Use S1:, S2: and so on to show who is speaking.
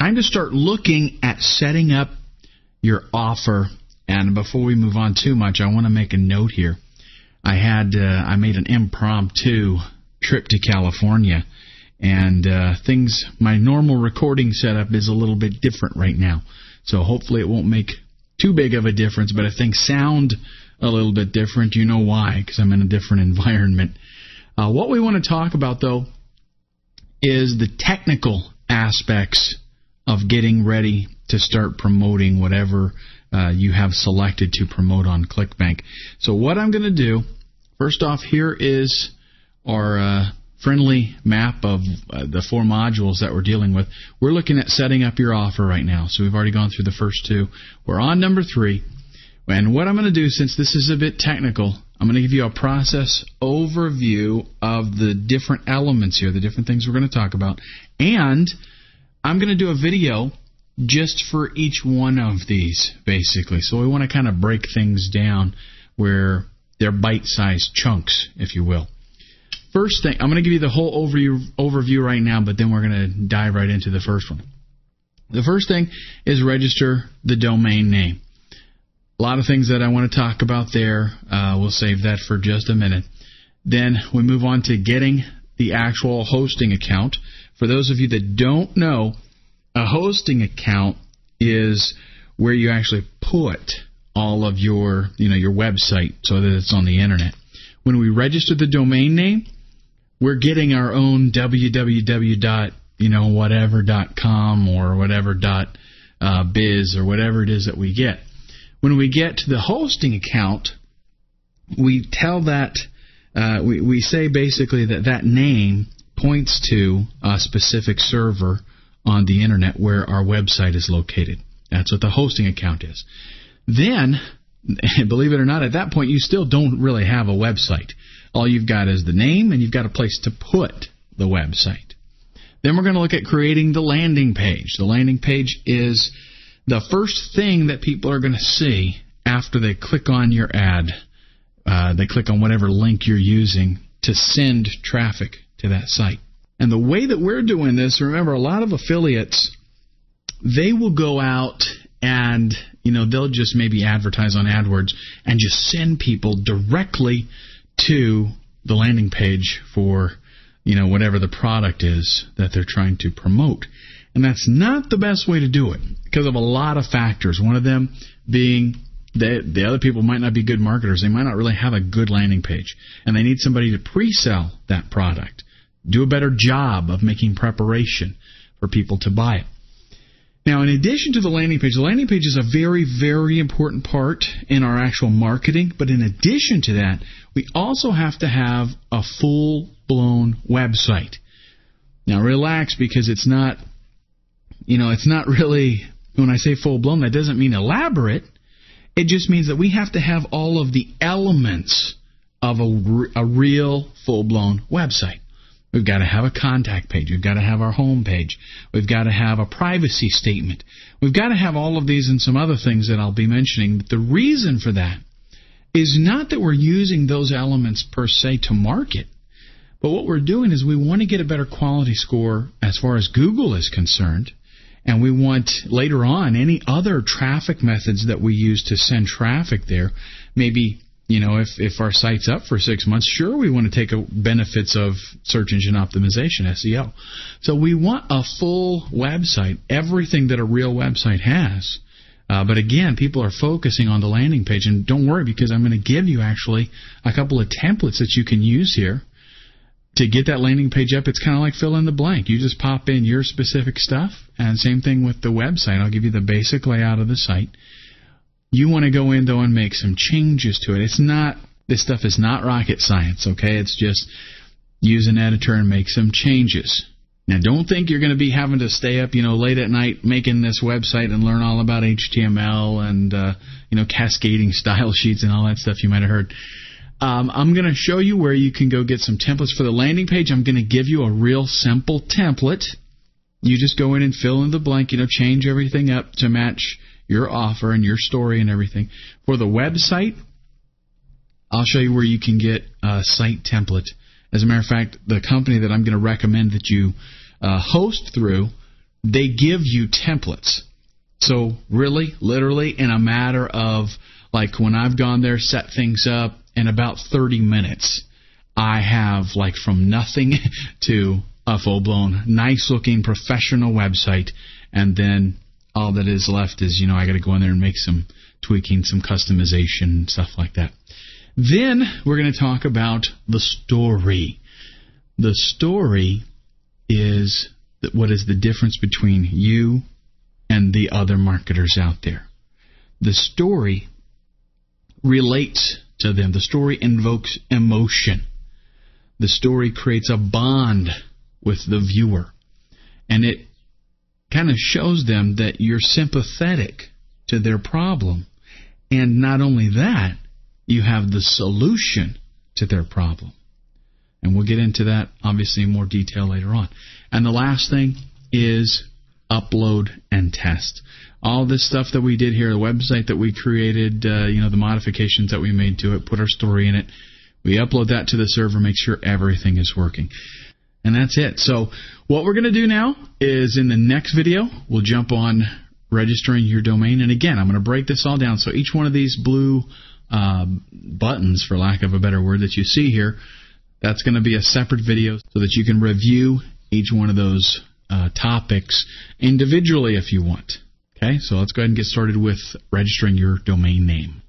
S1: time to start looking at setting up your offer. And before we move on too much, I want to make a note here. I made an impromptu trip to California, and my normal recording setup is a little bit different right now. So hopefully it won't make too big of a difference, but if things sound a little bit different, you know why, because I'm in a different environment. What we want to talk about, though, is the technical aspects of getting ready to start promoting whatever you have selected to promote on ClickBank. So what I'm going to do, first off, here is our friendly map of the 4 modules that we're dealing with. We're looking at setting up your offer right now. So we've already gone through the first 2. We're on number 3. And what I'm going to do, since this is a bit technical, I'm going to give you a process overview of the different elements here, the different things we're going to talk about. And I'm going to do a video just for each one of these, basically. So we want to kind of break things down where they're bite-sized chunks, if you will. First thing, I'm going to give you the whole overview right now, but then we're going to dive right into the first one. The first thing is register the domain name. A lot of things that I want to talk about there. We'll save that for just a minute. Then we move on to getting the actual hosting account. For those of you that don't know, a hosting account is where you actually put all of your website so that it's on the internet. When we register the domain name, we're getting our own www.whatever.com or whatever.biz or whatever it is that we get. When we get to the hosting account, we tell that we say basically that name points to a specific server on the internet where our website is located. That's what the hosting account is. Then, believe it or not, at that point you still don't really have a website. All you've got is the name, and you've got a place to put the website. Then we're going to look at creating the landing page. The landing page is the first thing that people are going to see after they click on your ad. They click on whatever link you're using to send traffic to that site. And the way that we're doing this, remember, a lot of affiliates, they will go out and, they'll just maybe advertise on AdWords and just send people directly to the landing page for, whatever the product is that they're trying to promote. And that's not the best way to do it because of a lot of factors. One of them being the other people might not be good marketers. They might not really have a good landing page, and they need somebody to pre-sell that product. Do a better job of making preparation for people to buy it. Now, in addition to the landing page is a very, very important part in our actual marketing. But in addition to that, we also have to have a full-blown website. Now, relax, because it's not really, when I say full-blown, that doesn't mean elaborate. It just means that we have to have all of the elements of a real full-blown website. We've got to have a contact page. We've got to have our home page. We've got to have a privacy statement. We've got to have all of these and some other things that I'll be mentioning. But the reason for that is not that we're using those elements per se to market. But what we're doing is we want to get a better quality score as far as Google is concerned. And we want, later on, any other traffic methods that we use to send traffic there. Maybe, if our site's up for 6 months, sure, we want to take benefits of search engine optimization, SEO. So we want a full website, everything that a real website has. But again, people are focusing on the landing page. And don't worry, because I'm going to give you actually a couple of templates that you can use here to get that landing page up. It's kind of like fill in the blank. You just pop in your specific stuff, and same thing with the website. I'll give you the basic layout of the site. You want to go in, though, and make some changes to it. This stuff is not rocket science, okay? It's just use an editor and make some changes. Now, don't think you're going to be having to stay up, late at night making this website and learn all about HTML and, cascading style sheets and all that stuff you might have heard. I'm going to show you where you can go get some templates for the landing page. I'm going to give you a real simple template. You just go in and fill in the blank, change everything up to match your offer and your story and everything. For the website, I'll show you where you can get a site template. As a matter of fact, the company that I'm going to recommend that you host through, they give you templates. So really, literally, in a matter of, like when I've gone there, set things up, in about 30 minutes, I have like from nothing to a full-blown, nice-looking, professional website, and then all that is left is, I got to go in there and make some tweaking, some customization, stuff like that. Then we're going to talk about the story. The story is what is the difference between you and the other marketers out there. The story relates to them. The story invokes emotion. The story creates a bond with the viewer. And it kind of shows them that you're sympathetic to their problem. And not only that, you have the solution to their problem. And we'll get into that, obviously, in more detail later on. And the last thing is upload and test. All this stuff that we did here, the website that we created, the modifications that we made to it, put our story in it. We upload that to the server, make sure everything is working. And that's it. So what we're going to do now is in the next video, we'll jump on registering your domain. And again, I'm going to break this all down. So each one of these blue buttons, for lack of a better word, that you see here, that's going to be a separate video so that you can review each one of those topics individually if you want. Okay, so let's go ahead and get started with registering your domain name.